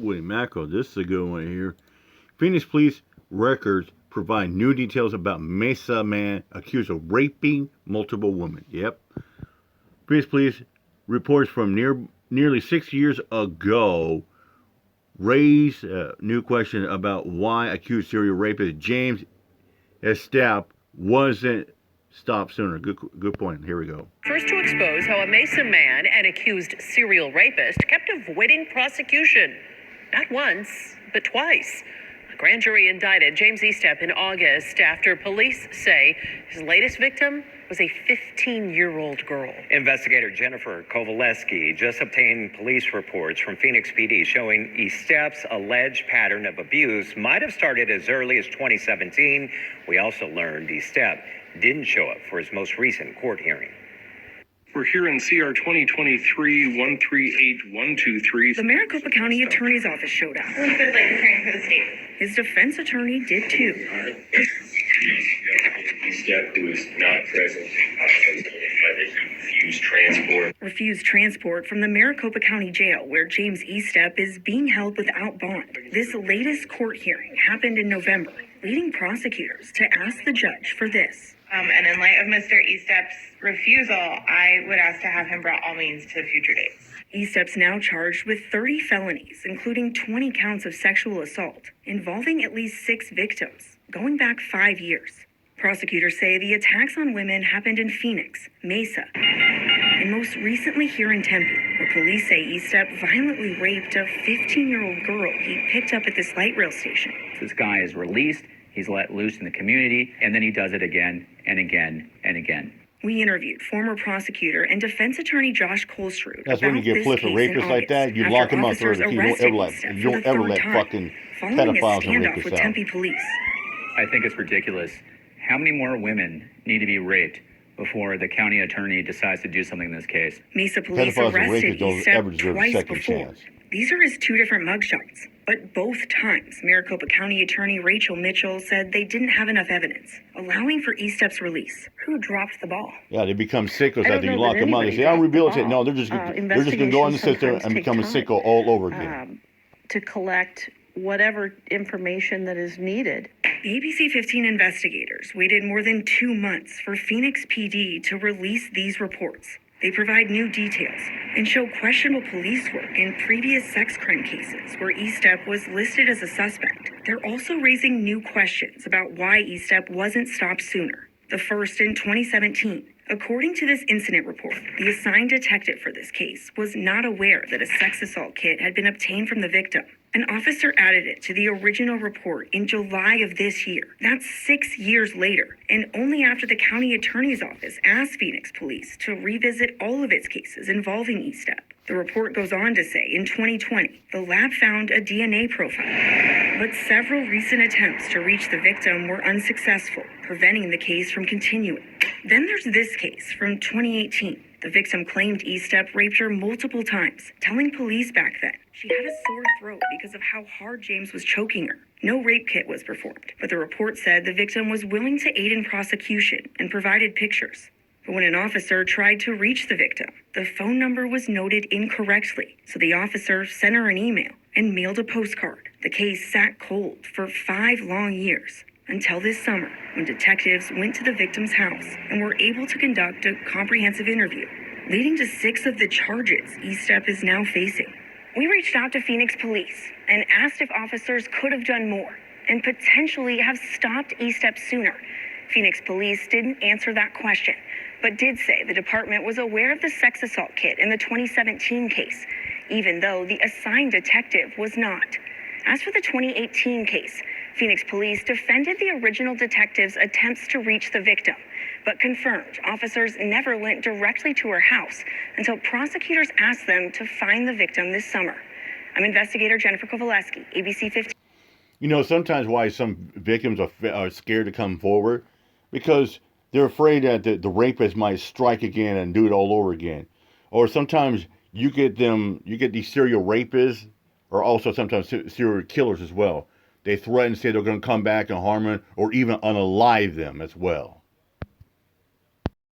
Holy mackerel, this is a good one here. Phoenix police records provide new details about Mesa man accused of raping multiple women. Yep. Phoenix police reports from nearly 6 years ago raise a new question about why accused serial rapist James Estep wasn't stopped sooner. Good point. Here we go. First to expose how a Mesa man and accused serial rapist kept avoiding prosecution. Not once, but twice. A grand jury indicted James Estep in August after police say his latest victim was a 15-year-old girl. Investigator Jennifer Kovaleski just obtained police reports from Phoenix PD showing Estep's alleged pattern of abuse might have started as early as 2017. We also learned Estep didn't show up for his most recent court hearing. We're here in CR 2023-138123. The Maricopa County Attorney's Office showed up. His defense attorney did too. Estep, who is not present, refused transport from the Maricopa County Jail, where James Estep is being held without bond. This latest court hearing happened in November, leading prosecutors to ask the judge for this. And in light of Mr. Estep's refusal, I would ask to have him brought all means to future dates. Estep's now charged with 30 felonies, including 20 counts of sexual assault, involving at least 6 victims, going back 5 years. Prosecutors say the attacks on women happened in Phoenix, Mesa, and most recently here in Tempe, where police say Estep violently raped a 15-year-old girl he picked up at this light rail station. This guy is released, he's let loose in the community, and then he does it again and again and again. We interviewed former prosecutor and defense attorney Josh Colstrud. That's when you get flipped for rapists like that, you lock them up for the key. You don't ever let fucking pedophiles and rapists with out. Tempe police. I think it's ridiculous. How many more women need to be raped before the county attorney decides to do something in this case? Mesa police Pedophiles and arrested rapists don't ever Estep deserve a twice second before. chance. These are his 2 different mugshots, but both times Maricopa County Attorney Rachel Mitchell said they didn't have enough evidence, allowing for Estep's release. Who dropped the ball? Yeah, they become sickos after you lock them up. They say, I'll rehabilitate. No, they're just going to go on the system and become a sicko all over again. To collect whatever information that is needed. The ABC 15 investigators waited more than 2 months for Phoenix PD to release these reports. They provide new details and show questionable police work in previous sex crime cases where Estep was listed as a suspect. They're also raising new questions about why Estep wasn't stopped sooner. The first in 2017. According to this incident report, the assigned detective for this case was not aware that a sex assault kit had been obtained from the victim. An officer added it to the original report in July of this year. That's 6 years later, and only after the county attorney's office asked Phoenix police to revisit all of its cases involving Estep. The report goes on to say in 2020, the lab found a DNA profile, but several recent attempts to reach the victim were unsuccessful, preventing the case from continuing. Then there's this case from 2018. The victim claimed Estep raped her multiple times, telling police back then she had a sore throat because of how hard James was choking her. No rape kit was performed, but the report said the victim was willing to aid in prosecution and provided pictures. But when an officer tried to reach the victim, the phone number was noted incorrectly, so the officer sent her an email and mailed a postcard. The case sat cold for 5 long years, until this summer, when detectives went to the victim's house and were able to conduct a comprehensive interview, leading to 6 of the charges Estep is now facing. We reached out to Phoenix police and asked if officers could have done more and potentially have stopped Estep sooner. Phoenix police didn't answer that question, but did say the department was aware of the sex assault kit in the 2017 case, even though the assigned detective was not. As for the 2018 case, Phoenix police defended the original detective's attempts to reach the victim, but confirmed officers never went directly to her house until prosecutors asked them to find the victim this summer. I'm investigator Jennifer Kovaleski, ABC 15. You know, sometimes why some victims are scared to come forward, because they're afraid that the rapist might strike again and do it all over again. Or sometimes you get these serial rapists, or also sometimes serial killers as well. They threaten, say they're going to come back and harm them, or even unalive them as well.